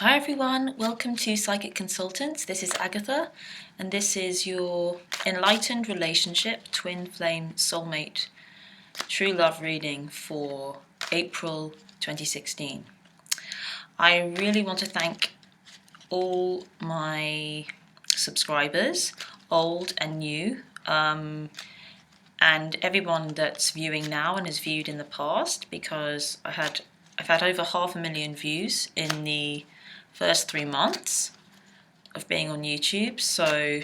Hi everyone, welcome to Psychic Consultants. This is Agatha, and this is your Enlightened Relationship Twin Flame Soulmate True Love reading for April 2016. I really want to thank all my subscribers, old and new, and everyone that's viewing now and has viewed in the past, because I've had over 500,000 views in the first 3 months of being on YouTube. So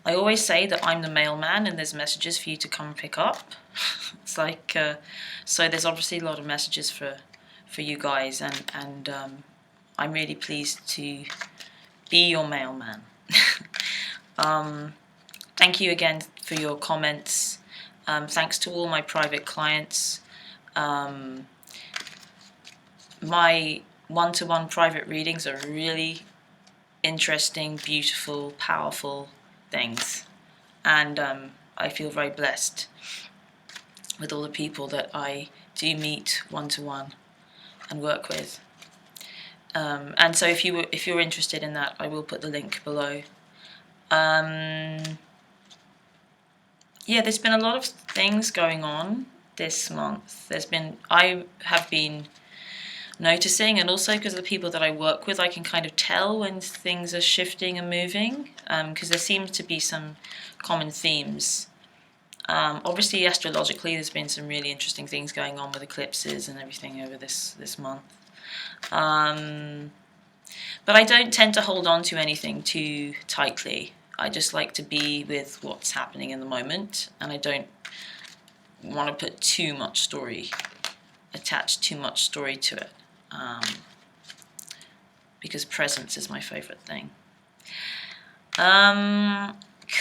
I always say that I'm the mailman and there's messages for you to come pick up. It's like, so there's obviously a lot of messages for you guys, and I'm really pleased to be your mailman. Thank you again for your comments. Thanks to all my private clients. My one-to-one private readings are really interesting, beautiful, powerful things, and I feel very blessed with all the people that I do meet one-to-one and work with. And so if you're interested in that, I will put the link below. Yeah, there's been a lot of things going on this month. I have been noticing, and also because of the people that I work with, I can kind of tell when things are shifting and moving, because there seems to be some common themes. Obviously, astrologically, there's been some really interesting things going on with eclipses and everything over this month. But I don't tend to hold on to anything too tightly. I just like to be with what's happening in the moment, and I don't want to put too much story, attach too much story to it. Because presence is my favorite thing.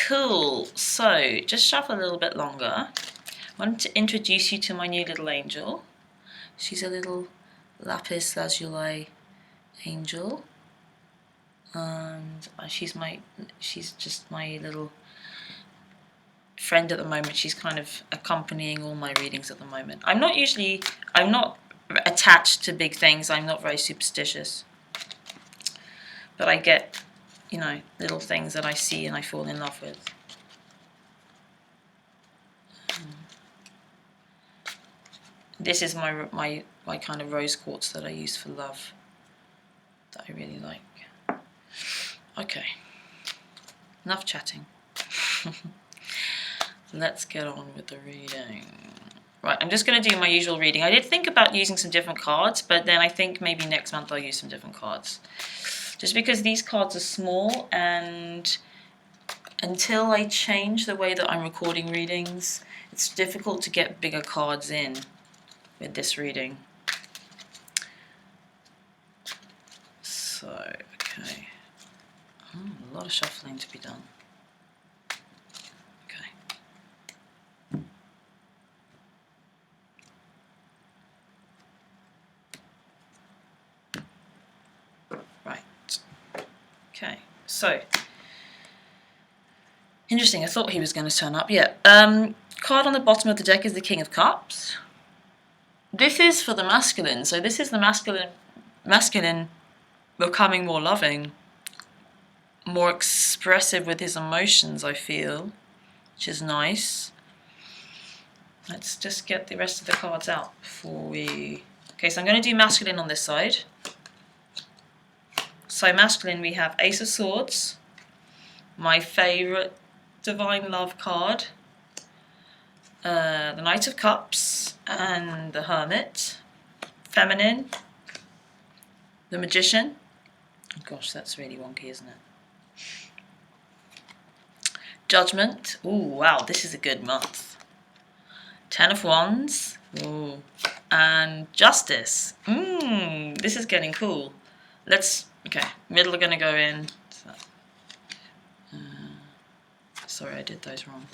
Cool. So just shuffle a little bit longer. I wanted to introduce you to my new little angel. She's a little lapis lazuli angel, and she's just my little friend at the moment. She's kind of accompanying all my readings at the moment. I'm not attached to big things. I'm not very superstitious, but I get, little things that I see and I fall in love with. This is my kind of rose quartz that I use for love, that I really like. Okay, enough chatting. Let's get on with the reading. Right, I'm just going to do my usual reading. I did think about using some different cards, but then I think maybe next month I'll use some different cards. Just because these cards are small, and until I change the way that I'm recording readings, it's difficult to get bigger cards in with this reading. So, okay. A lot of shuffling to be done. Okay, so, interesting, I thought he was going to turn up. Yeah, card on the bottom of the deck is the King of Cups. This is for the masculine, so this is the masculine becoming more loving, more expressive with his emotions, I feel, which is nice. Let's just get the rest of the cards out before we... Okay, so I'm going to do masculine on this side. So masculine, we have Ace of Swords, my favourite Divine Love card, the Knight of Cups, and the Hermit. Feminine, the Magician. Oh gosh, that's really wonky, isn't it? Judgment. Ooh, wow, this is a good month. Ten of Wands. Ooh. And Justice. This is getting cool. Okay, middle are going to go in. Sorry, I did those wrong.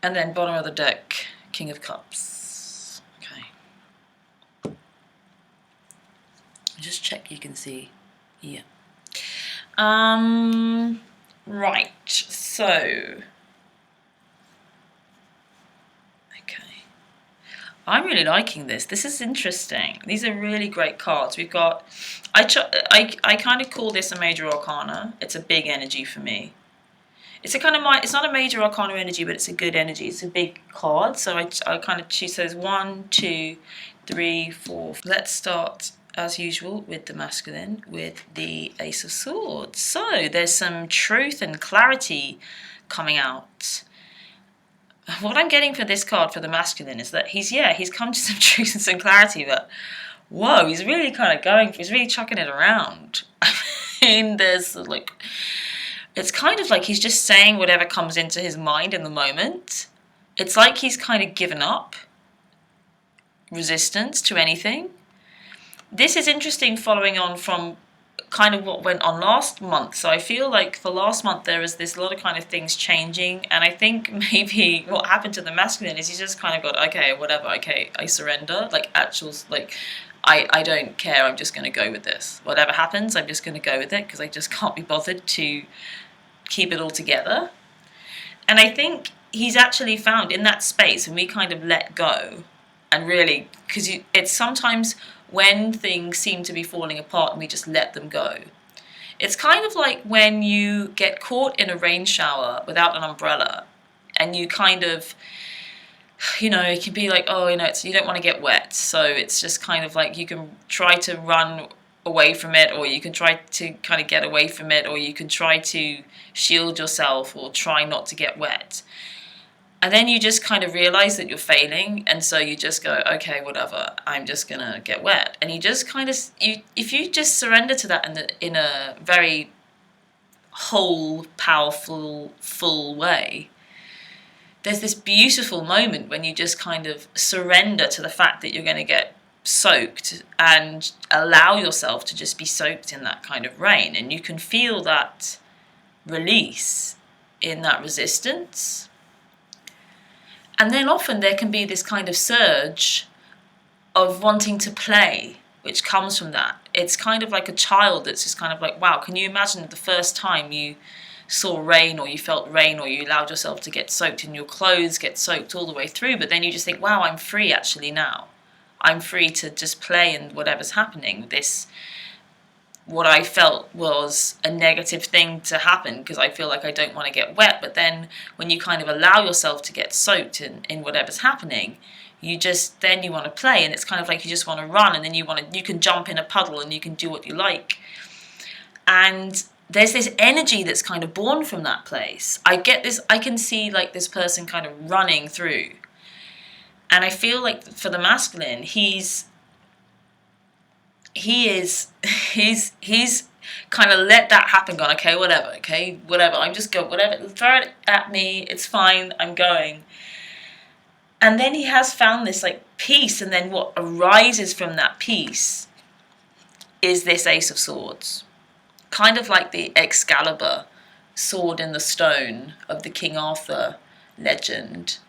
And then bottom of the deck, King of Cups. Okay. Just check you can see. Yeah. Right, so... Okay. I'm really liking this. This is interesting. These are really great cards. We've got, I kind of call this a major arcana. It's a big energy for me. It's a kind of it's not a major arcana energy, but it's a good energy. It's a big card. So I kind of choose those 1, 2, 3, 4. Let's start as usual with the masculine, with the Ace of Swords. So there's some truth and clarity coming out. What I'm getting for this card for the masculine is that he's come to some truth and some clarity, but whoa, he's really kind of he's really chucking it around. I mean, there's like, it's kind of like he's just saying whatever comes into his mind in the moment. It's like he's kind of given up resistance to anything. This is interesting following on from kind of what went on last month. So I feel like for last month there was this lot of kind of things changing, and I think maybe what happened to the masculine is he's just kind of got, okay, whatever, okay, I surrender, like actuals, like I don't care, I'm just going to go with this. Whatever happens, I'm just going to go with it because I just can't be bothered to keep it all together. And I think he's actually found in that space when we kind of let go, and really, because it's sometimes when things seem to be falling apart and we just let them go. It's kind of like when you get caught in a rain shower without an umbrella and you kind of, it can be like, oh, you don't want to get wet. So it's just kind of like you can try to run away from it, or you can try to kind of get away from it, or you can try to shield yourself or try not to get wet. And then you just kind of realize that you're failing, and so you just go, okay, whatever, I'm just going to get wet. And you just kind of, if you just surrender to that in a very whole, powerful, full way, there's this beautiful moment when you just kind of surrender to the fact that you're going to get soaked and allow yourself to just be soaked in that kind of rain. And you can feel that release in that resistance. And then often there can be this kind of surge of wanting to play, which comes from that. It's kind of like a child that's just kind of like, wow, can you imagine the first time you saw rain, or you felt rain, or you allowed yourself to get soaked and your clothes get soaked all the way through, but then you just think, wow, I'm free actually now. I'm free to just play in whatever's happening. What I felt was a negative thing to happen because I feel like I don't want to get wet. But then when you kind of allow yourself to get soaked in whatever's happening, you want to play, and it's kind of like you just want to run, and then you can jump in a puddle and you can do what you like. And there's this energy that's kind of born from that place. I can see like this person kind of running through. And I feel like for the masculine, he's kind of let that happen, gone, okay, whatever, I'm just going, whatever, throw it at me, it's fine, I'm going. And then he has found this like peace, and then what arises from that peace is this Ace of Swords. Kind of like the Excalibur, sword in the stone of the King Arthur legend.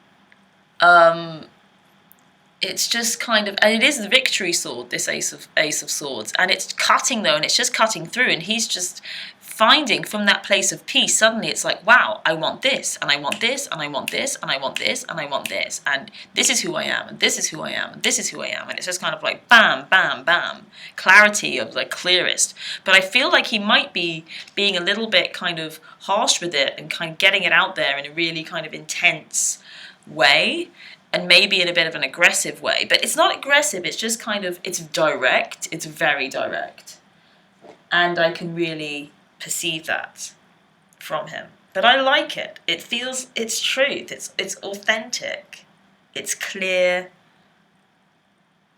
It's just kind of, and it is the victory sword, this Ace of Swords, and it's cutting though, and it's just cutting through, and he's just finding from that place of peace, suddenly it's like, wow, I want this, and I want this, and I want this, and I want this, and I want this, and this is who I am, and this is who I am, and this is who I am, and it's just kind of like bam, bam, bam, clarity of like clearest. But I feel like he might be being a little bit kind of harsh with it and kind of getting it out there in a really kind of intense way, and maybe in a bit of an aggressive way. But it's not aggressive, it's just kind of, it's direct, it's very direct. And I can really perceive that from him. But I like it. It feels, it's truth, it's authentic, it's clear,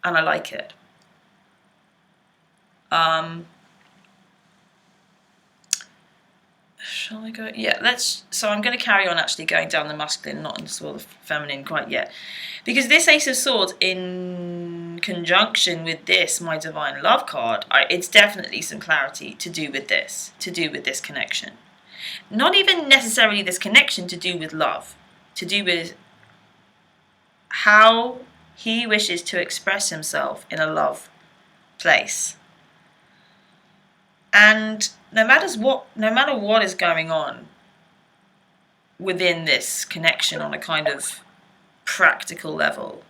and I like it. Shall I go? Yeah, so I'm going to carry on actually going down the masculine, not into sort of feminine quite yet. Because this Ace of Swords, in conjunction with this, my Divine Love card, it's definitely some clarity to do with this connection. Not even necessarily this connection, to do with love, to do with how he wishes to express himself in a love place. And no matter what is going on within this connection on a kind of practical level,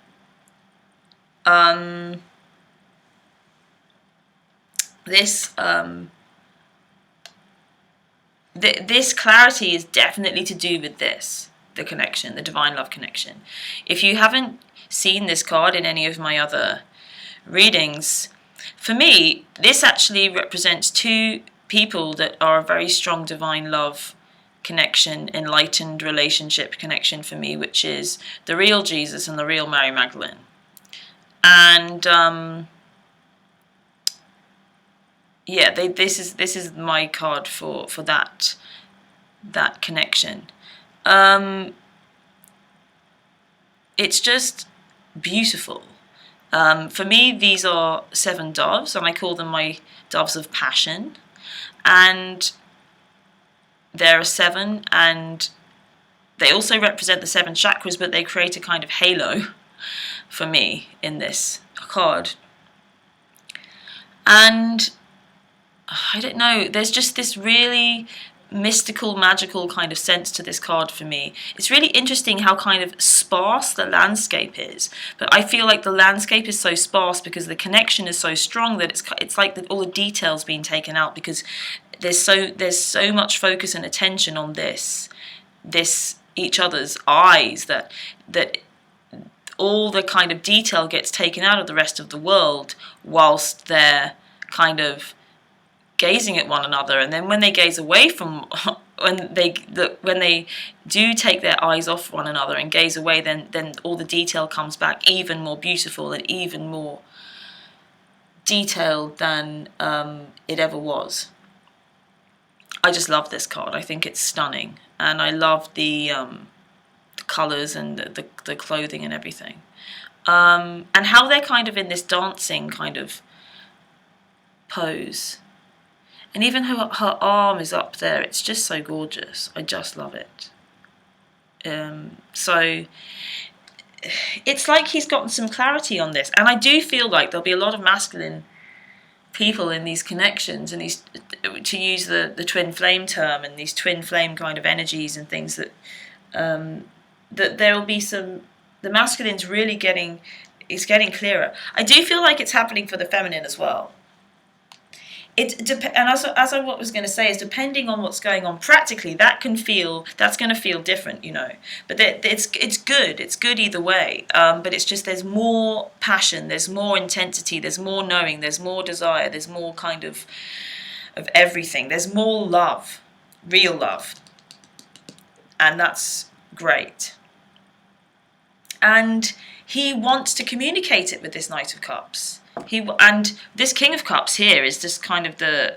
This this clarity is definitely to do with this, the connection, the divine love connection. If you haven't seen this card in any of my other readings, for me, this actually represents two people that are a very strong divine love connection, enlightened relationship connection for me, which is the real Jesus and the real Mary Magdalene. And yeah, this is my card for that connection. It's just beautiful. For me, these are 7 doves, and I call them my doves of passion. And there are 7, and they also represent the 7 chakras, but they create a kind of halo for me in this card. And I don't know, there's just this really mystical, magical kind of sense to this card for me. It's really interesting how kind of sparse the landscape is, but I feel like the landscape is so sparse because the connection is so strong that it's like all the details being taken out, because there's so much focus and attention on this each other's eyes that all the kind of detail gets taken out of the rest of the world whilst they're kind of gazing at one another. And then when they gaze away from when they do take their eyes off one another and gaze away, then all the detail comes back even more beautiful and even more detailed than it ever was. I just love this card. I think it's stunning, and I love the colours and the clothing and everything, and how they're kind of in this dancing kind of pose. And even her arm is up there. It's just so gorgeous. I just love it. So it's like he's gotten some clarity on this. And I do feel like there'll be a lot of masculine people in these connections, and these, to use the twin flame term, and these twin flame kind of energies and things, that there will be some, the masculine's really getting clearer. I do feel like it's happening for the feminine as well. And as I was going to say, is depending on what's going on practically, that's going to feel different, you know. But it's good. It's good either way. But it's just there's more passion, there's more intensity, there's more knowing, there's more desire, there's more kind of everything. There's more love, real love, and that's great. And he wants to communicate it with this Knight of Cups. And this King of Cups here is just kind of I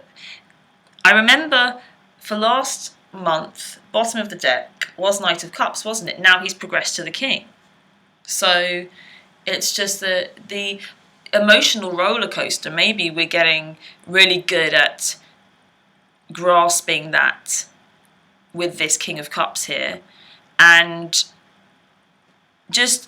remember for last month, bottom of the deck was Knight of Cups, wasn't it? Now he's progressed to the King. So it's just the emotional roller coaster. Maybe we're getting really good at grasping that with this King of Cups here, and just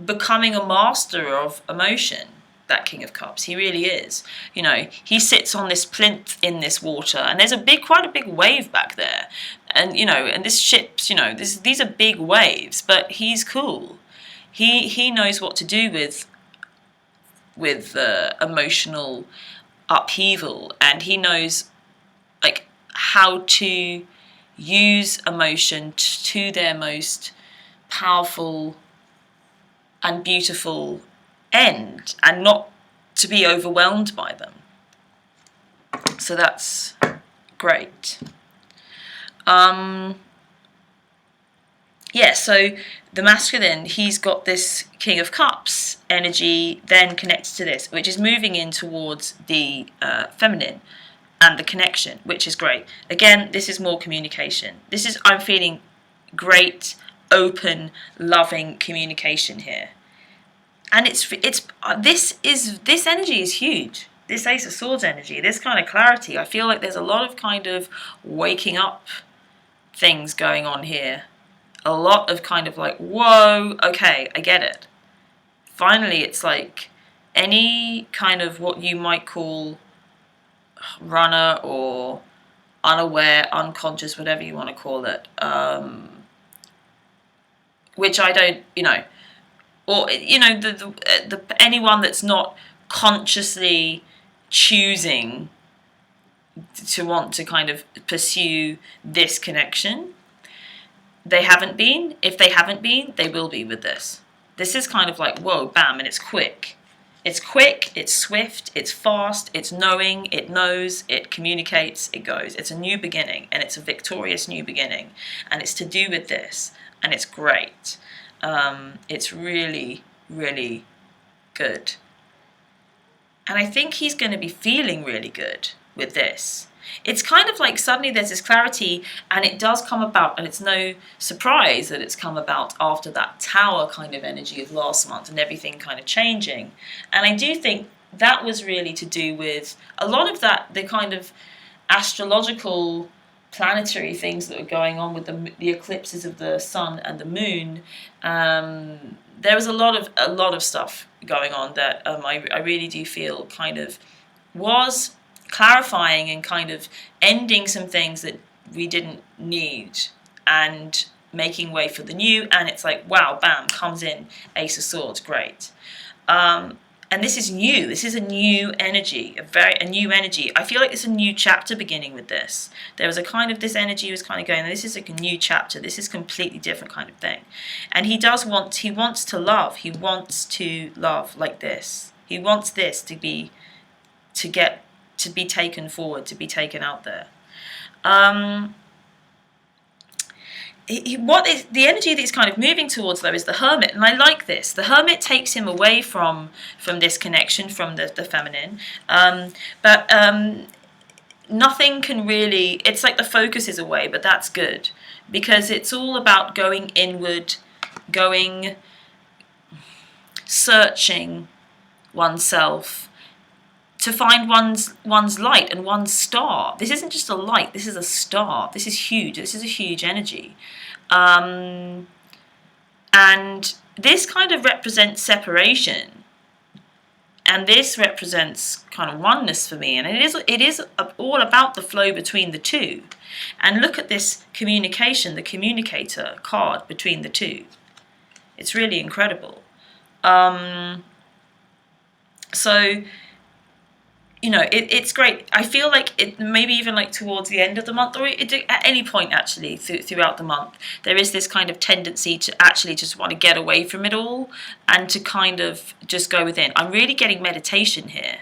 becoming a master of emotion. That King of Cups, he really is. You know, he sits on this plinth in this water, and there's quite a big wave back there, and you know, and this ship's, you know, these are big waves, but he's cool. He knows what to do with emotional upheaval, and he knows like how to use emotion to their most powerful and beautiful end, and not to be overwhelmed by them. So that's great. Yeah, so the masculine, he's got this King of Cups energy then connected to this, which is moving in towards the feminine and the connection, which is great. Again, this is more communication. I'm feeling great, open, loving communication here. And this energy is huge. This Ace of Swords energy, this kind of clarity. I feel like there's a lot of kind of waking up things going on here. A lot of kind of like, whoa, okay, I get it. Finally, it's like any kind of what you might call runner or unaware, unconscious, whatever you want to call it, which I don't, you know, or the anyone that's not consciously choosing to want to kind of pursue this connection. They haven't been. If they haven't been, they will be with this. This is kind of like, whoa, bam, and it's quick. It's quick, it's swift, it's fast, it's knowing, it knows, it communicates, it goes. It's a new beginning, and it's a victorious new beginning. And it's to do with this, and it's great. It's really, really good. And I think he's going to be feeling really good with this. It's kind of like suddenly there's this clarity, and it does come about, and it's no surprise that it's come about after that tower kind of energy of last month and everything kind of changing. And I do think that was really to do with a lot of that, the kind of astrological planetary things that were going on with the eclipses of the sun and the moon. There was a lot of stuff going on that I really do feel kind of was clarifying and kind of ending some things that we didn't need and making way for the new. And it's like, wow, bam, comes in Ace of Swords, great. And this is new. This is a new energy, a new energy. I feel like it's a new chapter beginning with this. There was a kind of, this energy was kind of going, this is like a new chapter. This is completely different kind of thing. And he wants to love. He wants to love like this. He wants this to be taken forward, to be taken out there. What is the energy that he's kind of moving towards, though, is the Hermit, and I like this. The Hermit takes him away from this connection, from the feminine, but nothing can really. It's like the focus is away, but that's good because it's all about going inward, searching oneself to find one's light and one's star. This isn't just a light, this is a star. This is huge. This is a huge energy. And this kind of represents separation. And this represents kind of oneness for me. And it is all about the flow between the two. And look at this communication, the communicator card between the two. It's really incredible. So, it's great. I feel like it maybe even like towards the end of the month, or at any point actually throughout the month, there is this kind of tendency to actually just want to get away from it all and to kind of just go within. I'm really getting meditation here.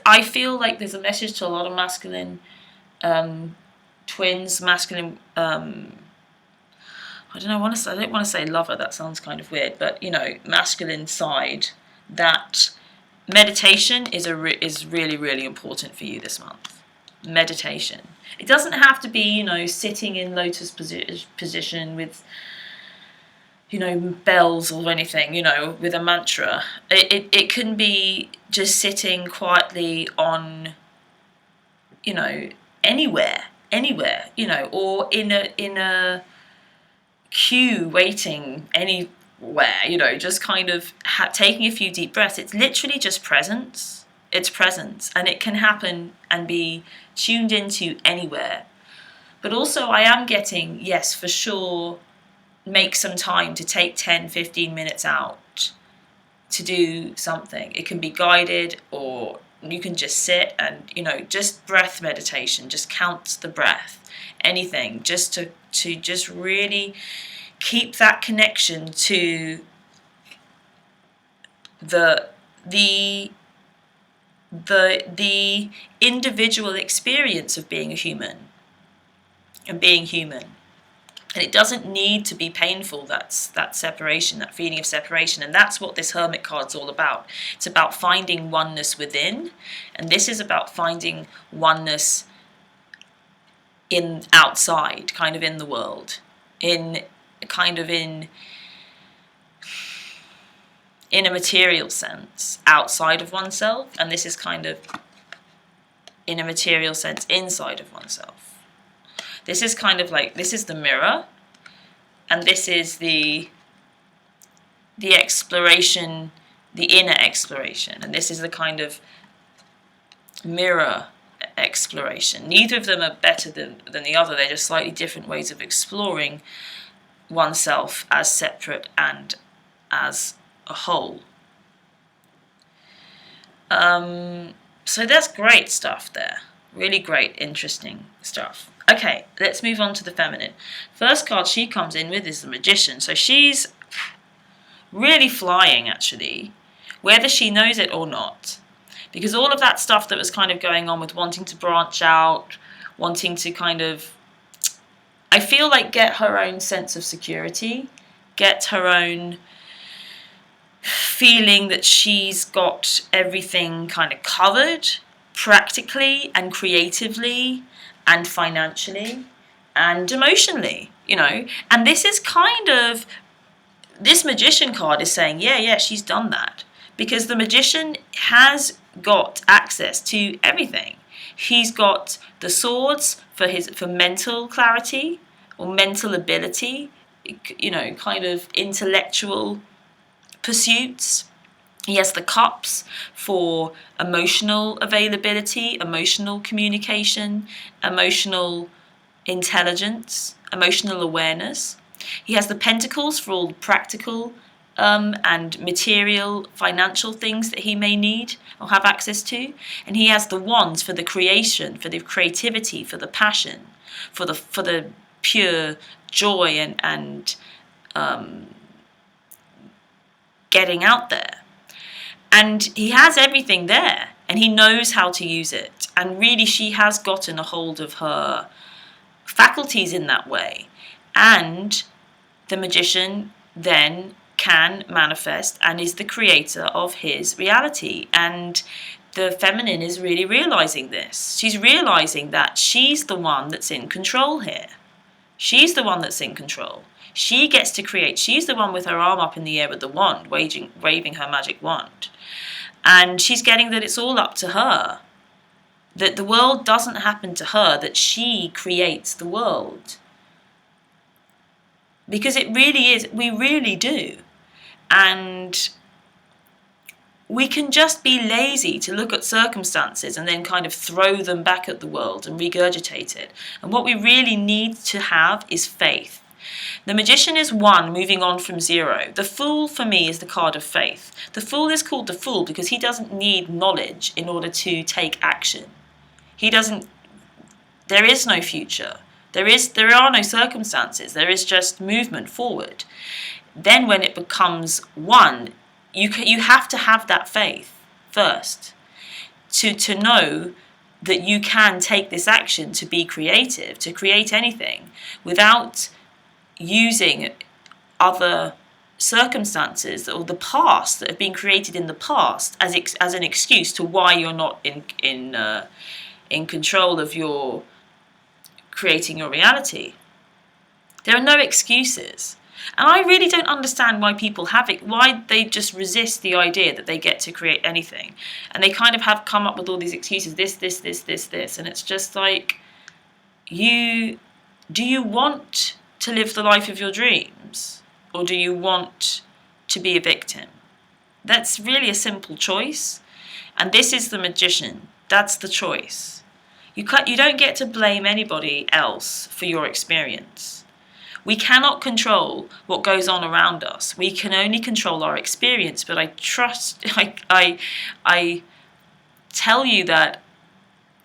I feel like there's a message to a lot of masculine twins, masculine. I don't want to say lover. That sounds kind of weird, but masculine side that. Meditation is really, really important for you this month. Meditation. It doesn't have to be, sitting in lotus position with, bells or anything, with a mantra. It can be just sitting quietly on, anywhere, or in a queue waiting anywhere, just kind of taking a few deep breaths. It's literally just presence. It's presence, and it can happen and be tuned into anywhere. But also I am getting, yes, for sure, make some time to take 10, 15 minutes out to do something. It can be guided, or you can just sit and, just breath meditation, just count the breath, anything, just to just really keep that connection to the individual experience of being a human and being human. And it doesn't need to be painful, that separation, that feeling of separation. And that's what this Hermit card's all about. It's about finding oneness within, and this is about finding oneness outside, kind of in the world, in a material sense, outside of oneself, and this is kind of in a material sense inside of oneself. This is kind of like, this is the mirror, and this is the exploration, the inner exploration, and this is the kind of mirror exploration. Neither of them are better than the other. They're just slightly different ways of exploring oneself as separate and as a whole. So that's great stuff there. Really great, interesting stuff. Okay, let's move on to the feminine. First card she comes in with is the Magician. So she's really flying, actually, whether she knows it or not. Because all of that stuff that was kind of going on with wanting to branch out, wanting to kind of, I feel like, get her own sense of security, get her own feeling that she's got everything kind of covered practically and creatively and financially and emotionally, and this is kind of, this Magician card is saying, yeah, she's done that, because the Magician has got access to everything. He's got the swords for mental clarity or mental ability, kind of intellectual pursuits. He has the cups for emotional availability, emotional communication, emotional intelligence, emotional awareness. He has the pentacles for all the practical and material, financial things that he may need or have access to. And he has the wands for the creation, for the creativity, for the passion, for the pure joy and getting out there. And he has everything there, and he knows how to use it. And really, she has gotten a hold of her faculties in that way. And the Magician then can manifest and is the creator of his reality. And the feminine is really realizing this. She's realizing that she's the one that's in control here. She's the one that's in control. She gets to create. She's the one with her arm up in the air with the wand, waving her magic wand. And she's getting that it's all up to her. That the world doesn't happen to her, that she creates the world. Because it really is, we really do. And we can just be lazy to look at circumstances and then kind of throw them back at the world and regurgitate it. And what we really need to have is faith. The Magician is 1 moving on from 0. The Fool for me is the card of faith. The Fool is called the Fool because he doesn't need knowledge in order to take action. There is no future. There are no circumstances. There is just movement forward. Then when it becomes 1, you have to have that faith first to know that you can take this action to be creative, to create anything without using other circumstances or the past that have been created in the past as an excuse to why you're not in control of your creating your reality. There are no excuses. And I really don't understand why people have it, why they just resist the idea that they get to create anything. And they kind of have come up with all these excuses, this. And it's just like, do you want to live the life of your dreams? Or do you want to be a victim? That's really a simple choice. And this is the Magician. That's the choice. You don't get to blame anybody else for your experience. We cannot control what goes on around us. We can only control our experience. But I tell you that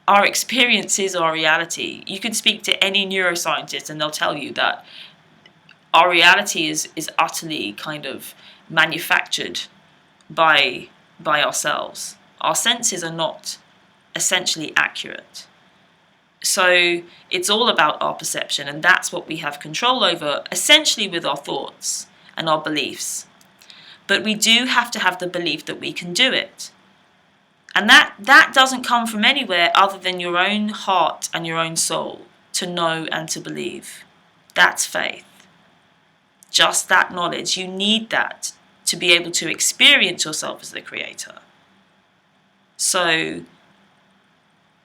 our experience is our reality. You can speak to any neuroscientist and they'll tell you that our reality is utterly kind of manufactured by ourselves. Our senses are not essentially accurate. So it's all about our perception, and that's what we have control over, essentially with our thoughts and our beliefs. But we do have to have the belief that we can do it. And that doesn't come from anywhere other than your own heart and your own soul to know and to believe. That's faith. Just that knowledge. You need that to be able to experience yourself as the creator. So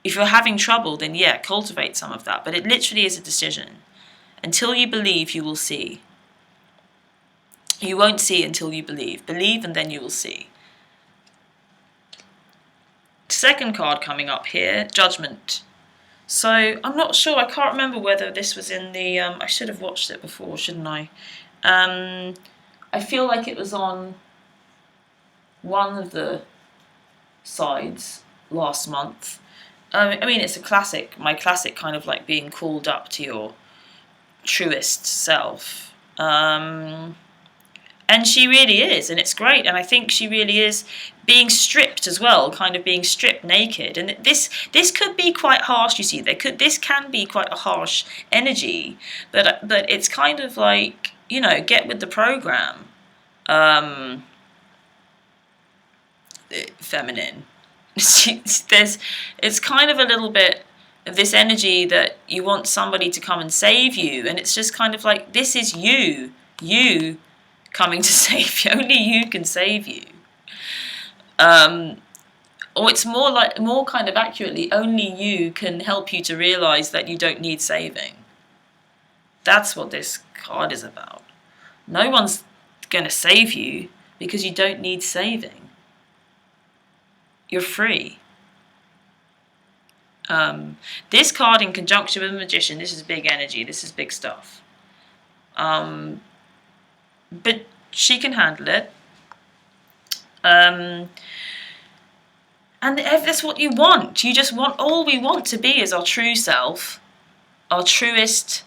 if you're having trouble, then cultivate some of that. But it literally is a decision. Until you believe, you will see. You won't see until you believe. Believe and then you will see. Second card coming up here, Judgment. So I'm not sure. I can't remember whether this was in the... I should have watched it before, shouldn't I? I feel like it was on one of the sides last month. I mean, it's a classic, my classic kind of like being called up to your truest self. And she really is, and it's great. And I think she really is being stripped as well, kind of being stripped naked. And this could be quite harsh. You see, this can be quite a harsh energy, but it's kind of like, you know, get with the program. Feminine. It's kind of a little bit of this energy that you want somebody to come and save you, and it's just kind of like, this is you coming to save you. Only you can save you. Or it's more kind of accurately, only you can help you to realize that you don't need saving. That's what this card is about. No one's going to save you because you don't need saving. You're free. This card in conjunction with the Magician, this is big energy, this is big stuff. But she can handle it. And that's what you want. You just want, all we want to be is our true self, our truest,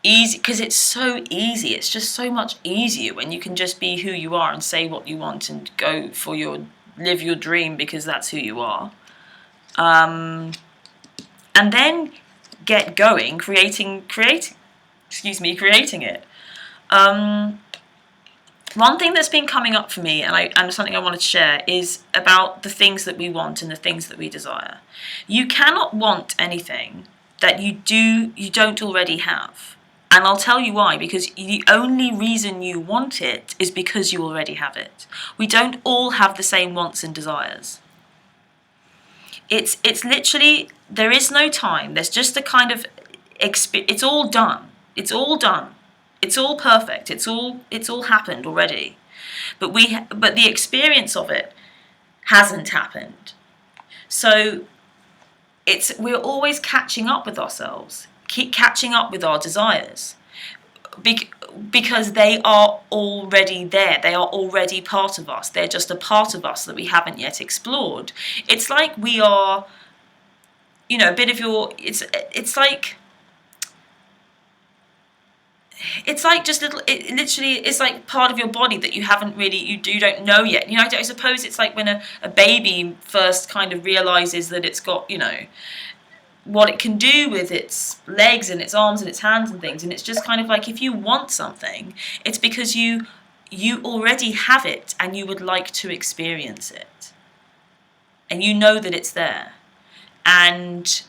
easy, because it's so easy. It's just so much easier when you can just be who you are and say what you want and go for live your dream, because that's who you are. And then get going, creating it. One thing that's been coming up for me, and something I wanted to share, is about the things that we want and the things that we desire. You cannot want anything that you don't already have. And I'll tell you why, because the only reason you want it is because you already have it. We don't all have the same wants and desires. It's literally, there is no time. There's just a kind of, it's all done. It's all done. It's all perfect. It's all happened already. But the experience of it hasn't happened. So we're always catching up with ourselves. Keep catching up with our desires. Because they are already there. They are already part of us. They're just a part of us that we haven't yet explored. It's like we are, you know, a bit of your, it's like just little, literally, it's like part of your body that you haven't really, you don't know yet. You know, I suppose it's like when a baby first kind of realizes that it's got, you know, what it can do with its legs and its arms and its hands and things. And it's just kind of like, if you want something, it's because you already have it and you would like to experience it. And you know that it's there. And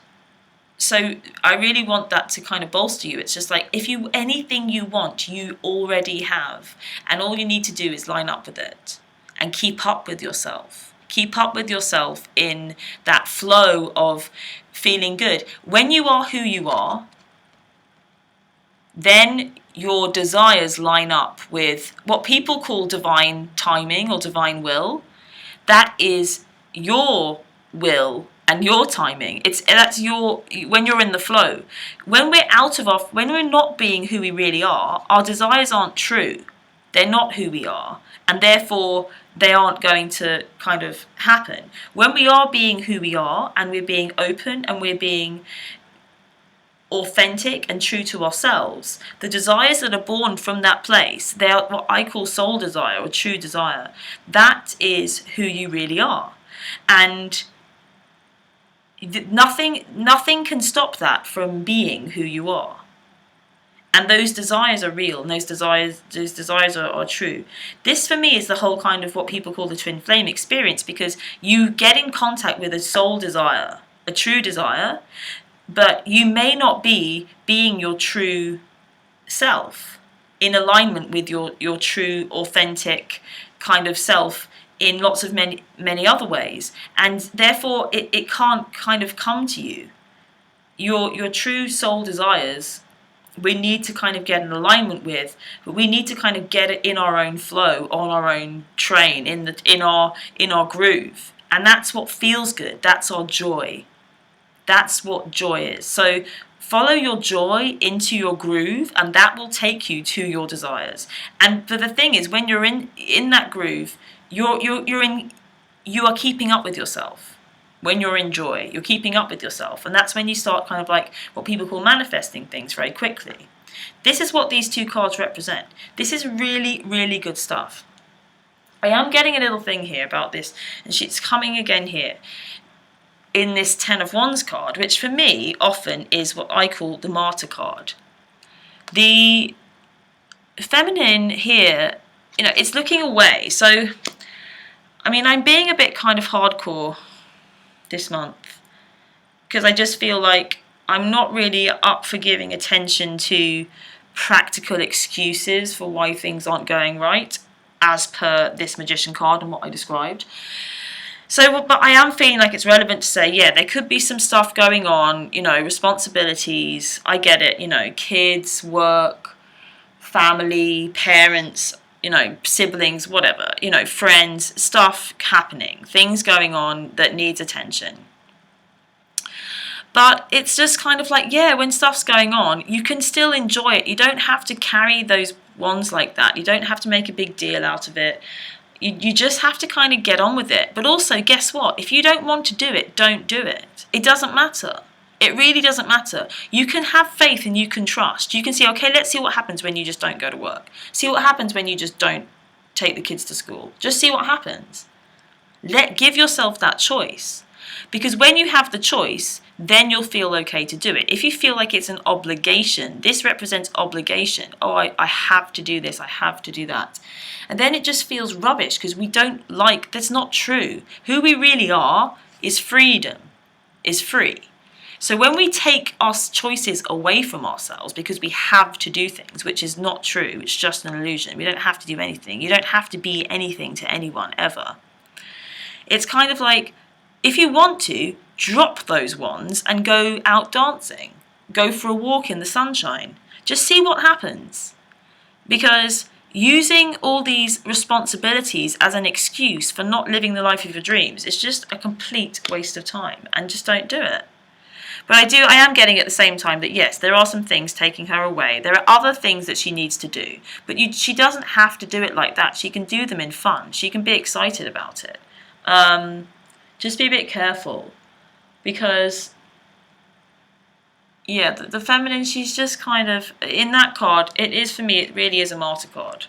so I really want that to kind of bolster you. It's just like, anything you want, you already have. And all you need to do is line up with it and keep up with yourself. Keep up with yourself in that flow of feeling good. When you are who you are, then your desires line up with what people call divine timing or divine will. That is your will and your timing. When you're in the flow. When we're not being who we really are, our desires aren't true. They're not who we are, and therefore they aren't going to kind of happen. When we are being who we are, and we're being open, and we're being authentic and true to ourselves, the desires that are born from that place, they are what I call soul desire or true desire. That is who you really are. And nothing can stop that from being who you are. And those desires are real, and those desires are true. This, for me, is the whole kind of what people call the twin flame experience, because you get in contact with a soul desire, a true desire, but you may not be being your true self in alignment with your true, authentic kind of self in lots of many other ways. And therefore, it can't kind of come to you. Your true soul desires, we need to kind of get in alignment with, but we need to kind of get it in our own flow, on our own train, in our groove. And that's what feels good. That's our joy. That's what joy is. So follow your joy into your groove, and that will take you to your desires. But the thing is, when you're in that groove, you are keeping up with yourself. When you're in joy, you're keeping up with yourself, and that's when you start kind of like what people call manifesting things very quickly. This is what these two cards represent. This is really, really good stuff. I am getting a little thing here about this, and it's coming again here in this Ten of Wands card, which for me often is what I call the martyr card. The feminine here, it's looking away. So, I mean, I'm being a bit kind of hardcore this month because I just feel like I'm not really up for giving attention to practical excuses for why things aren't going right, as per this Magician card and what I described. So, but I am feeling like it's relevant to say, yeah, there could be some stuff going on, responsibilities. I get it, kids, work, family, parents, siblings, whatever, friends, stuff happening, things going on that needs attention. But it's just kind of like, yeah, when stuff's going on, you can still enjoy it. You don't have to carry those wands like that. You don't have to make a big deal out of it. You just have to kind of get on with it. But also, guess what? If you don't want to do it, don't do it. It doesn't matter. It really doesn't matter. You can have faith and you can trust. You can see, okay, let's see what happens when you just don't go to work. See what happens when you just don't take the kids to school. Just see what happens. Give yourself that choice. Because when you have the choice, then you'll feel okay to do it. If you feel like it's an obligation, this represents obligation. Oh, I have to do this, I have to do that. And then it just feels rubbish because we don't like, that's not true. Who we really are is freedom, is free. So when we take our choices away from ourselves because we have to do things, which is not true, it's just an illusion. We don't have to do anything. You don't have to be anything to anyone, ever. It's kind of like, if you want to, drop those wands and go out dancing. Go for a walk in the sunshine. Just see what happens. Because using all these responsibilities as an excuse for not living the life of your dreams is just a complete waste of time, and just don't do it. But I am getting at the same time that yes, there are some things taking her away. There are other things that she needs to do. But she doesn't have to do it like that. She can do them in fun. She can be excited about it. Just be a bit careful. Because, yeah, the feminine, she's just kind of, in that card, it is for me, it really is a martyr card.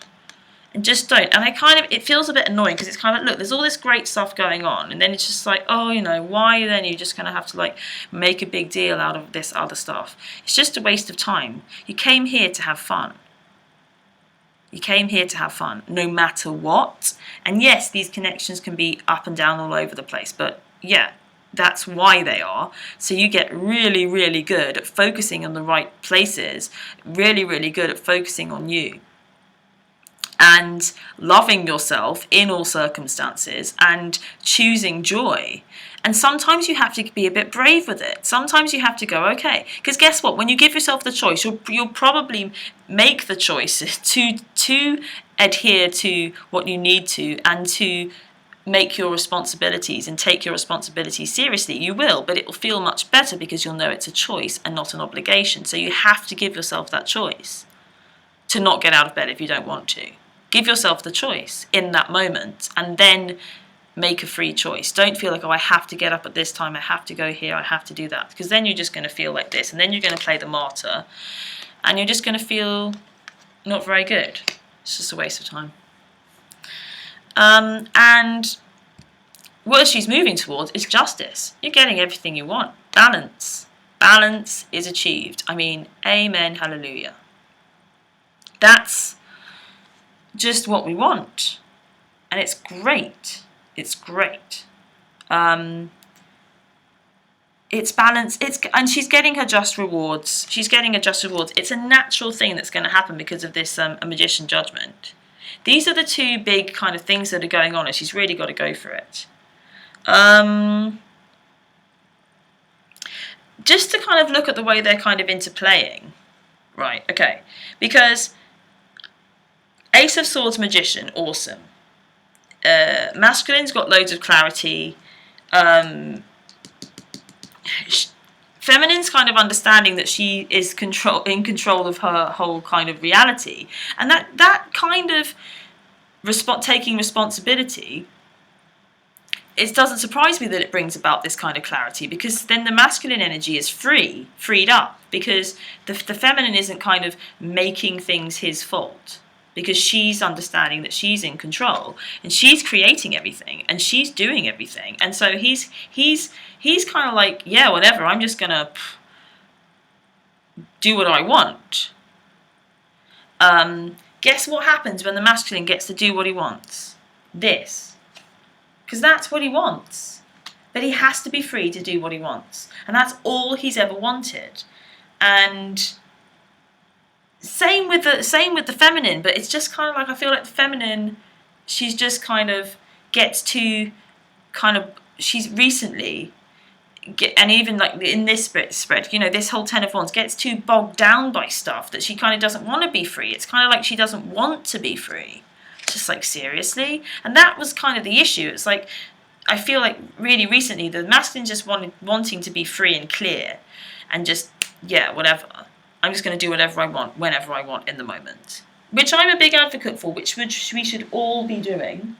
And just don't. And it feels a bit annoying because it's kind of, look, there's all this great stuff going on. And then it's just like, oh, why then you're just going to have to, like, make a big deal out of this other stuff. It's just a waste of time. You came here to have fun. You came here to have fun, no matter what. And yes, these connections can be up and down all over the place. But, yeah. That's why they are. So you get really, really good at focusing on the right places, really, really good at focusing on you and loving yourself in all circumstances and choosing joy. And sometimes you have to be a bit brave with it. Sometimes you have to go, okay, because guess what? When you give yourself the choice, you'll probably make the choice to adhere to what you need to and to make your responsibilities and take your responsibilities seriously. You will, but it will feel much better because you'll know it's a choice and not an obligation. So you have to give yourself that choice to not get out of bed if you don't want to. Give yourself the choice in that moment and then make a free choice. Don't feel like, oh, I have to get up at this time, I have to go here, I have to do that. Because then you're just going to feel like this, and then you're going to play the martyr and you're just going to feel not very good. It's just a waste of time. And what she's moving towards is justice. You're getting everything you want. Balance. Balance is achieved. I mean, amen, hallelujah. That's just what we want. And it's great. It's great. It's balance. And she's getting her just rewards. She's getting her just rewards. It's a natural thing that's going to happen because of this a magician judgment. These are the two big kind of things that are going on, and she's really got to go for it. Just to kind of look at the way they're kind of interplaying. Right, okay. Because Ace of Swords, Magician, awesome. Masculine's got loads of clarity. Feminine's kind of understanding that she is in control of her whole kind of reality. And that kind of taking responsibility, it doesn't surprise me that it brings about this kind of clarity, because then the masculine energy is freed up, because the feminine isn't kind of making things his fault, because she's understanding that she's in control and she's creating everything and she's doing everything. And so he's kind of like, yeah, whatever, I'm just gonna do what I want. Guess what happens when the masculine gets to do what he wants? This. Because that's what he wants. But he has to be free to do what he wants. And that's all he's ever wanted. And same with the feminine, but it's just kind of like, I feel like the feminine, she's just kind of gets to kind of, she's recently, and even like in this spread, you know, this whole Ten of Wands gets too bogged down by stuff that she kind of doesn't want to be free. It's kind of like she doesn't want to be free. Just like, seriously? And that was kind of the issue. It's like, I feel like really recently the masculine just wanting to be free and clear and just, yeah, whatever. I'm just going to do whatever I want, whenever I want, in the moment. Which I'm a big advocate for, which we should all be doing.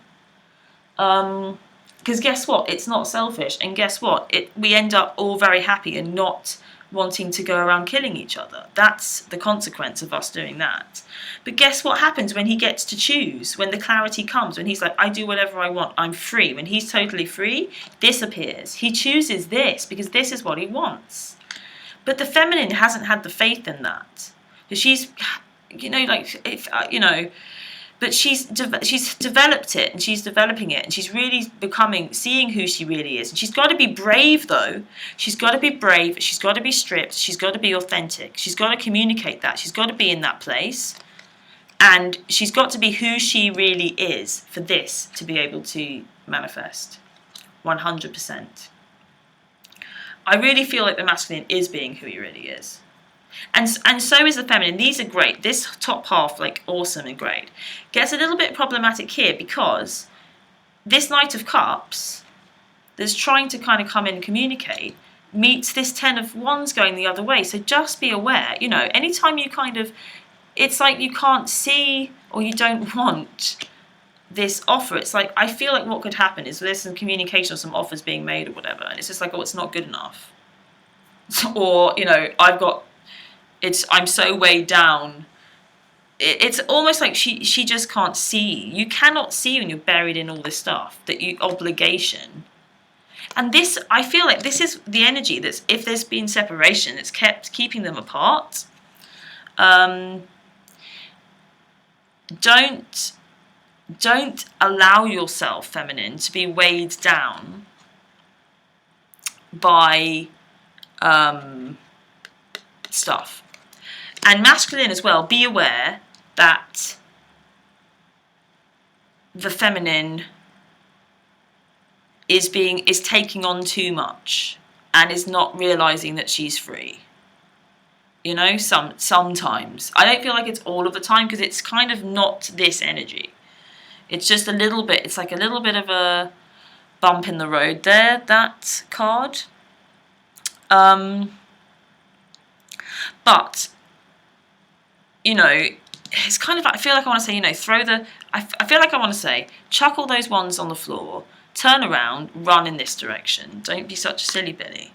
Because guess what? It's not selfish. And guess what? We end up all very happy and not wanting to go around killing each other. That's the consequence of us doing that. But guess what happens when he gets to choose? When the clarity comes, when he's like, I do whatever I want, I'm free. When he's totally free, this appears. He chooses this because this is what he wants. But the feminine hasn't had the faith in that. She's, you know, like, if you know, but she's developed it, and she's developing it, and she's really seeing who she really is. And she's got to be brave, though. She's got to be brave. She's got to be stripped. She's got to be authentic. She's got to communicate that. She's got to be in that place. And she's got to be who she really is for this to be able to manifest. 100%. I really feel like the masculine is being who he really is. And so is the feminine. These are great. This top half, like, awesome and great. Gets a little bit problematic here because this Knight of Cups that's trying to kind of come in and communicate meets this Ten of Wands going the other way. So just be aware, you know, anytime you kind of, it's like you can't see or you don't want this offer. It's like, I feel like what could happen is there's some communication or some offers being made or whatever, and it's just like, oh, it's not good enough. Or, you know, I'm so weighed down. It's almost like she just can't see. You cannot see when you're buried in all this stuff, obligation. And this, I feel like this is the energy that's, if there's been separation, it's keeping them apart. Don't allow yourself, feminine, to be weighed down by stuff. And masculine as well, be aware that the feminine is taking on too much and is not realizing that she's free. You know, sometimes. I don't feel like it's all of the time, because it's kind of not this energy. It's just a little bit, it's like a little bit of a bump in the road there, that card. But, you know, it's kind of like, I feel like I want to say, you know, I feel like I want to say, chuck all those wands on the floor, turn around, run in this direction. Don't be such a silly Billy.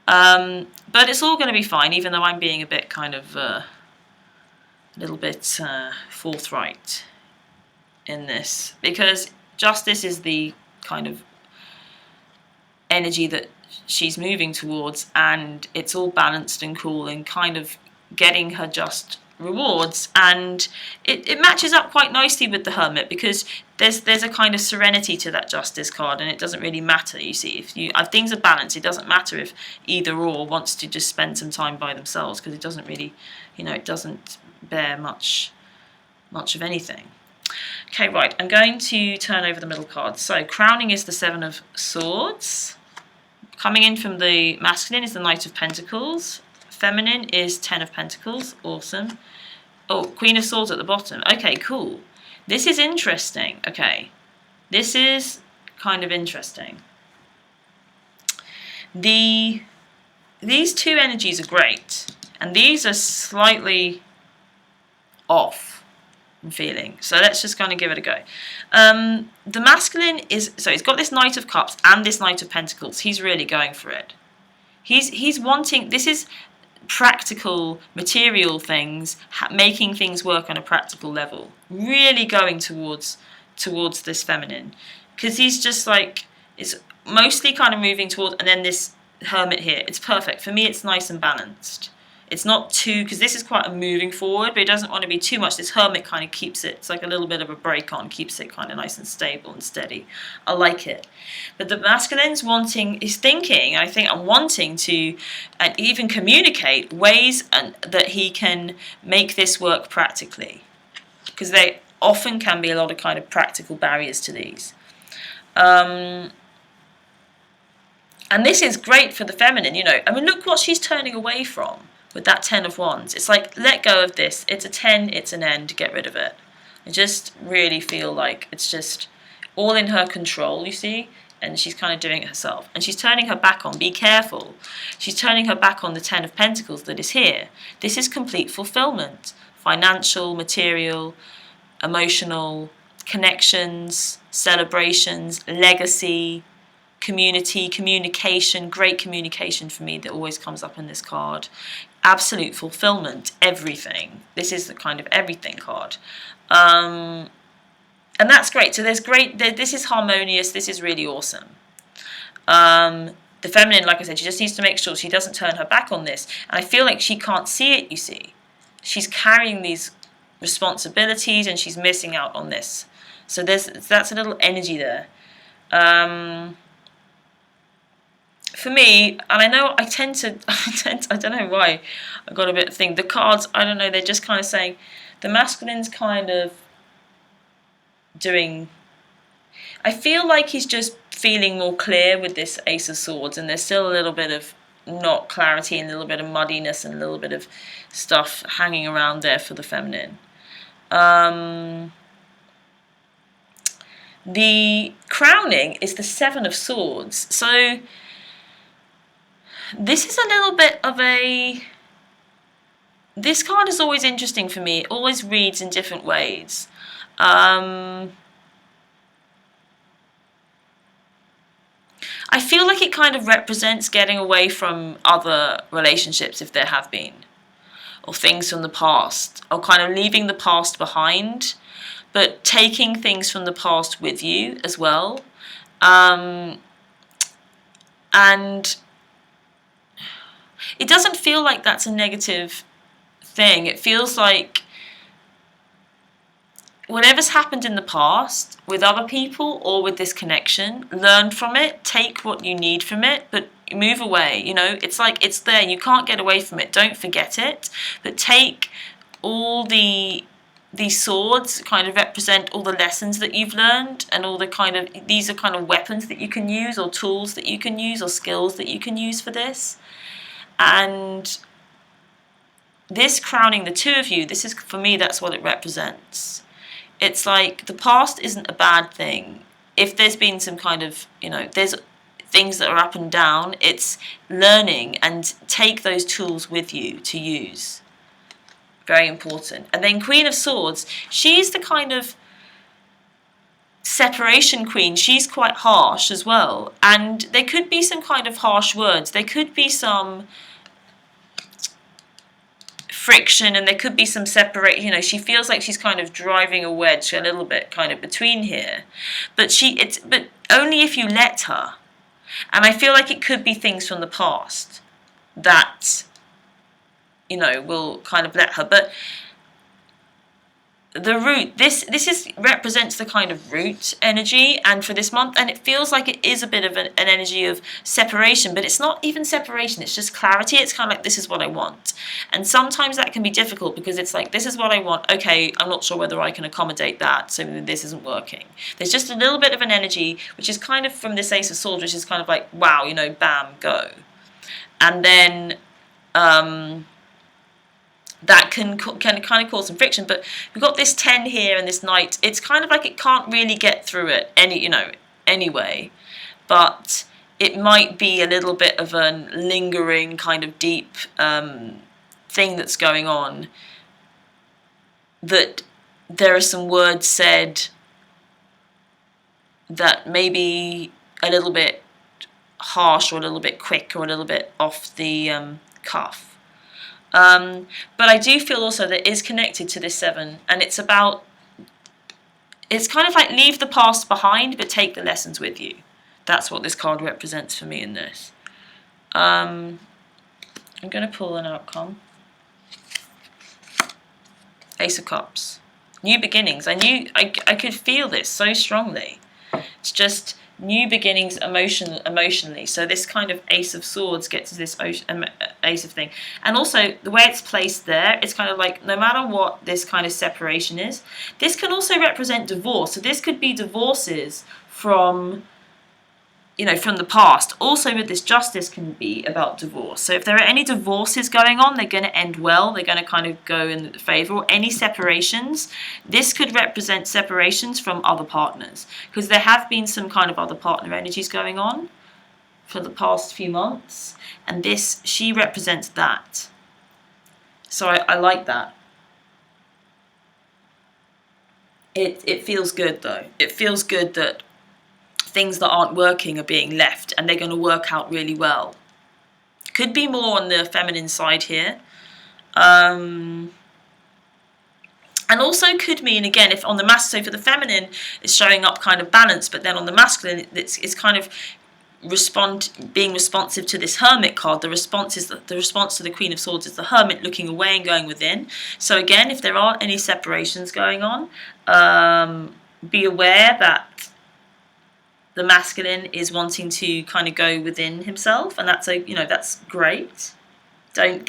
But it's all going to be fine, even though I'm being a bit kind of, a little bit forthright in this. Because justice is the kind of energy that she's moving towards, and it's all balanced and cool and kind of getting her just rewards, and it matches up quite nicely with the Hermit, because there's a kind of serenity to that Justice card, and it doesn't really matter. You see, if things are balanced, it doesn't matter if either or wants to just spend some time by themselves, because it doesn't really, you know, it doesn't bear much of anything. Okay, right, I'm going to turn over the middle card. So crowning is the Seven of Swords. Coming in from the masculine is the Knight of Pentacles. Feminine is Ten of Pentacles. Awesome. Oh, Queen of Swords at the bottom. Okay, cool. This is interesting. Okay. This is kind of interesting. These two energies are great. And these are slightly off. I'm feeling. So let's just kind of give it a go. The masculine is, so he's got this Knight of Cups and this Knight of Pentacles. He's really going for it. He's wanting, this is practical, material things, making things work on a practical level. Really going towards this feminine. Because he's just like, it's mostly kind of moving towards, and then this Hermit here. It's perfect. For me, it's nice and balanced. It's not too, because this is quite a moving forward, but it doesn't want to be too much. This Hermit kind of keeps it, it's like a little bit of a break on, keeps it kind of nice and stable and steady. I like it. But the masculine's is thinking, I think, and wanting to and even communicate ways that he can make this work practically. Because they often can be a lot of kind of practical barriers to these. And this is great for the feminine, you know. I mean, look what she's turning away from with that 10 of Wands. It's like, let go of this. It's a 10, it's an end, get rid of it. I just really feel like it's just all in her control, you see, and she's kind of doing it herself. And she's turning her back on, be careful, she's turning her back on the 10 of Pentacles that is here. This is complete fulfillment. Financial, material, emotional, connections, celebrations, legacy, community, communication, great communication for me that always comes up in this card. Absolute fulfillment, everything. This is the kind of everything card. And that's great. So this is harmonious, this is really awesome. The feminine, like I said, she just needs to make sure she doesn't turn her back on this. And I feel like she can't see it, you see. She's carrying these responsibilities and she's missing out on this. So that's a little energy there. For me, and I know I tend to, I don't know why, I got a bit of thing. The cards, I don't know, they're just kind of saying, the masculine's kind of doing, I feel like he's just feeling more clear with this Ace of Swords, and there's still a little bit of not clarity and a little bit of muddiness and a little bit of stuff hanging around there for the feminine. The crowning is the 7 of Swords, so this is a little bit of a, this card is always interesting for me. It always reads in different ways. I feel like it kind of represents getting away from other relationships if there have been, or things from the past, or kind of leaving the past behind, but taking things from the past with you as well. And it doesn't feel like that's a negative thing. It feels like whatever's happened in the past with other people or with this connection, learn from it, take what you need from it, but move away. You know, it's like it's there. You can't get away from it. Don't forget it, but take all these swords kind of represent all the lessons that you've learned, and all the kind of, these are kind of weapons that you can use, or tools that you can use, or skills that you can use for this. And this crowning the 2 of you, this is, for me, that's what it represents. It's like the past isn't a bad thing. If there's been some kind of, you know, there's things that are up and down, it's learning and take those tools with you to use. Very important. And then Queen of Swords, she's the kind of separation queen. She's quite harsh as well. And there could be some kind of harsh words. There could be some friction, and there could be some separation. You know, she feels like she's kind of driving a wedge a little bit kind of between here, but but only if you let her. And I feel like it could be things from the past that, you know, will kind of let her. But the root, this represents the kind of root energy, and for this month, and it feels like it is a bit of an energy of separation, but it's not even separation, it's just clarity. It's kind of like, this is what I want. And sometimes that can be difficult, because it's like, this is what I want, okay, I'm not sure whether I can accommodate that, so this isn't working. There's just a little bit of an energy, which is kind of from this Ace of Swords, which is kind of like, wow, you know, bam, go. And then that can kind of cause some friction. But we've got this 10 here and this Knight. It's kind of like it can't really get through it anyway. But it might be a little bit of a lingering kind of deep thing that's going on that there are some words said that maybe a little bit harsh or a little bit quick or a little bit off the cuff. But I do feel also that it is connected to this 7, and it's about, it's kind of like leave the past behind but take the lessons with you. That's what this card represents for me in this. I'm going to pull an outcome. Ace of Cups. New beginnings. I could feel this so strongly. It's just new beginnings emotionally. So this kind of Ace of Swords gets to this Ace of thing. And also the way it's placed there, it's kind of like no matter what this kind of separation is, this can also represent divorce. So this could be divorces from, you know, from the past. Also with this Justice can be about divorce. So if there are any divorces going on, they're going to end well. They're going to kind of go in favour. Or any separations, this could represent separations from other partners. Because there have been some kind of other partner energies going on for the past few months. And this, she represents that. So I like that. It feels good though. It feels good that things that aren't working are being left and they're going to work out really well. Could be more on the feminine side here. And also could mean, again, if on the masculine, so for the feminine, it's showing up kind of balance, but then on the masculine, it's kind of being responsive to this Hermit card. The response to the Queen of Swords is the Hermit looking away and going within. So again, if there are any separations going on, be aware that the masculine is wanting to kind of go within himself, and that's great. Don't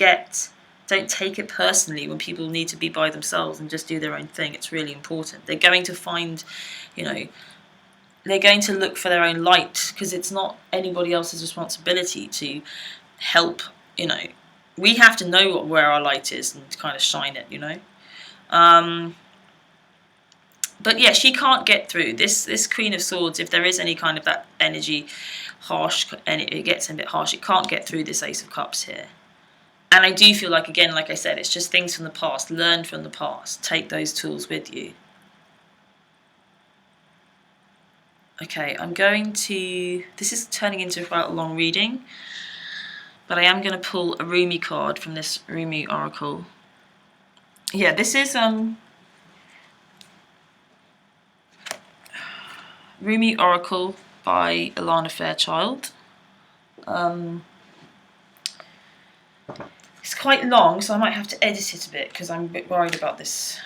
take it personally when people need to be by themselves and just do their own thing. It's really important. They're going to find, they're going to look for their own light, because it's not anybody else's responsibility to help. We have to know where our light is and kind of shine it. But yeah, she can't get through this Queen of Swords. If there is any kind of that energy harsh, and it gets a bit harsh, it can't get through this Ace of Cups here. And I do feel like, again, like I said, it's just things from the past. Learn from the past. Take those tools with you. Okay, I'm going to... This is turning into quite a long reading, but I am going to pull a Rumi card from this Rumi Oracle. Yeah, this is... Rumi Oracle by Alana Fairchild. It's quite long, so I might have to edit it a bit because I'm a bit worried about this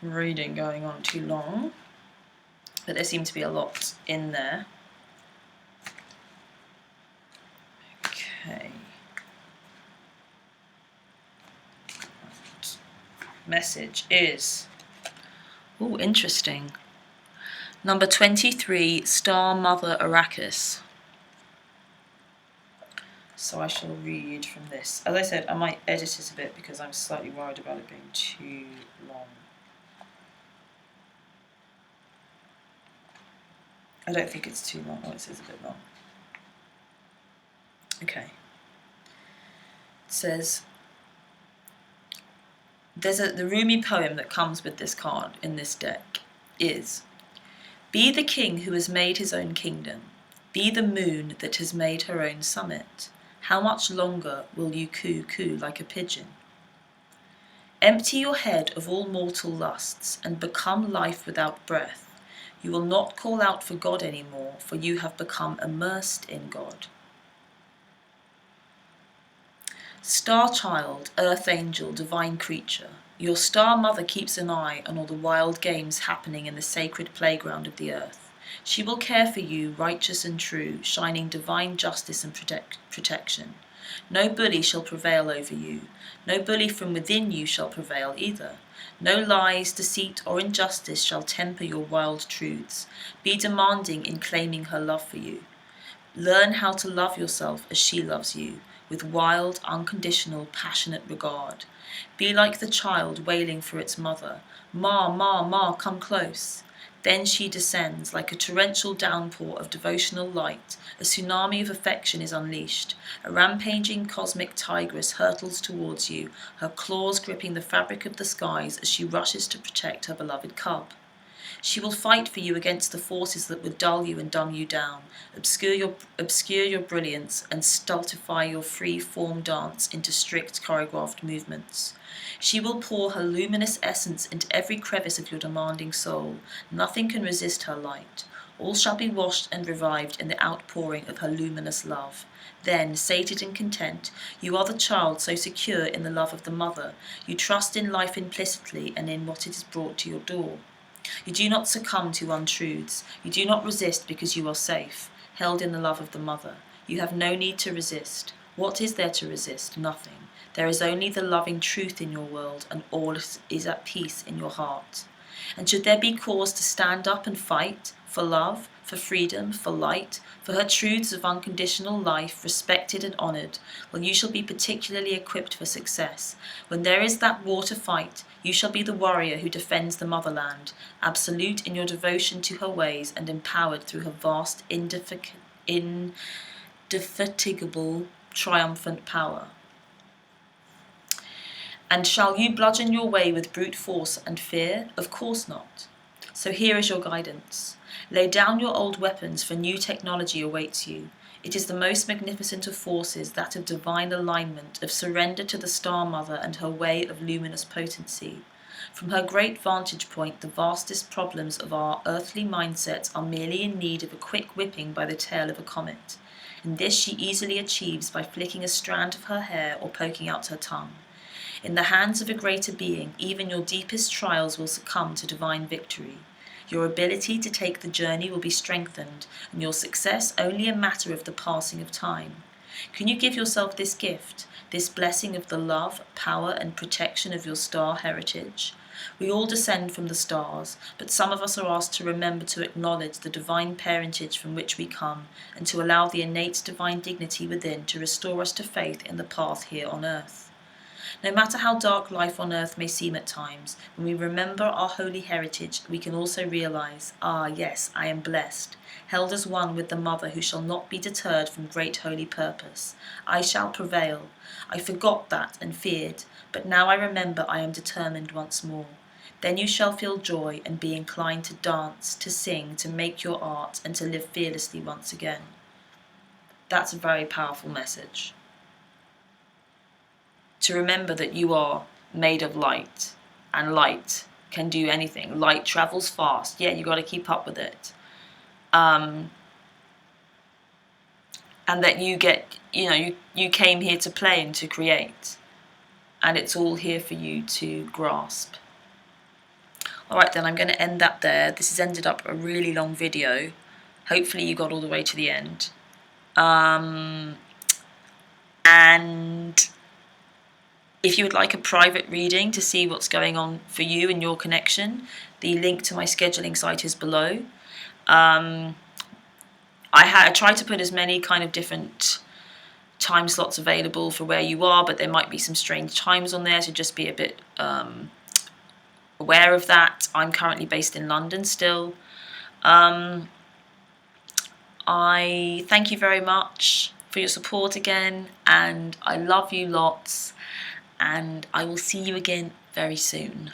reading going on too long. But there seems to be a lot in there. Okay. Message is... Oh, interesting. Number 23, Star Mother Arrakis. So I shall read from this. As I said, I might edit it a bit because I'm slightly worried about it being too long. I don't think it's too long. Oh, it says a bit long. Okay. It says, the Rumi poem that comes with this card in this deck is: be the king who has made his own kingdom. Be the moon that has made her own summit. How much longer will you coo like a pigeon? Empty your head of all mortal lusts and become life without breath. You will not call out for God anymore, for you have become immersed in God. Star child, earth angel, divine creature, your star mother keeps an eye on all the wild games happening in the sacred playground of the earth. She will care for you, righteous and true, shining divine justice and protection. No bully shall prevail over you. No bully from within you shall prevail either. No lies, deceit, or injustice shall temper your wild truths. Be demanding in claiming her love for you. Learn how to love yourself as she loves you, with wild, unconditional, passionate regard. Be like the child wailing for its mother. Ma, ma, ma, come close. Then she descends like a torrential downpour of devotional light. A tsunami of affection is unleashed. A rampaging cosmic tigress hurtles towards you, her claws gripping the fabric of the skies as she rushes to protect her beloved cub. She will fight for you against the forces that would dull you and dumb you down, obscure your brilliance, and stultify your free-form dance into strict choreographed movements. She will pour her luminous essence into every crevice of your demanding soul. Nothing can resist her light. All shall be washed and revived in the outpouring of her luminous love. Then, sated and content, you are the child so secure in the love of the mother, you trust in life implicitly and in what it has brought to your door. You do not succumb to untruths. You do not resist because you are safe, held in the love of the mother. You have no need to resist. What is there to resist? Nothing. There is only the loving truth in your world, and all is at peace in your heart. And should there be cause to stand up and fight for love, for freedom, for light, for her truths of unconditional life, respected and honoured, well, you shall be particularly equipped for success. When there is that war to fight, you shall be the warrior who defends the motherland, absolute in your devotion to her ways and empowered through her vast, indefatigable, triumphant power. And shall you bludgeon your way with brute force and fear? Of course not. So here is your guidance. Lay down your old weapons, for new technology awaits you. It is the most magnificent of forces, that of divine alignment, of surrender to the Star Mother and her way of luminous potency. From her great vantage point, the vastest problems of our earthly mindsets are merely in need of a quick whipping by the tail of a comet. And this she easily achieves by flicking a strand of her hair or poking out her tongue. In the hands of a greater being, even your deepest trials will succumb to divine victory. Your ability to take the journey will be strengthened, and your success only a matter of the passing of time. Can you give yourself this gift, this blessing of the love, power, and protection of your star heritage? We all descend from the stars, but some of us are asked to remember to acknowledge the divine parentage from which we come, and to allow the innate divine dignity within to restore us to faith in the path here on earth. No matter how dark life on earth may seem at times, when we remember our holy heritage, we can also realize, yes, I am blessed, held as one with the mother who shall not be deterred from great holy purpose. I shall prevail. I forgot that and feared, but now I remember I am determined once more. Then you shall feel joy and be inclined to dance, to sing, to make your art, and to live fearlessly once again. That's a very powerful message. To remember that you are made of light, and light can do anything. Light travels fast. Yeah, you got to keep up with it. And that you came here to play and to create, and it's all here for you to grasp. Alright then, I'm going to end that there. This has ended up a really long video. Hopefully you got all the way to the end. And if you would like a private reading to see what's going on for you and your connection, the link to my scheduling site is below. I tried to put as many kind of different time slots available for where you are, but there might be some strange times on there, so just be a bit aware of that. I'm currently based in London still. I thank you very much for your support again, and I love you lots. And I will see you again very soon.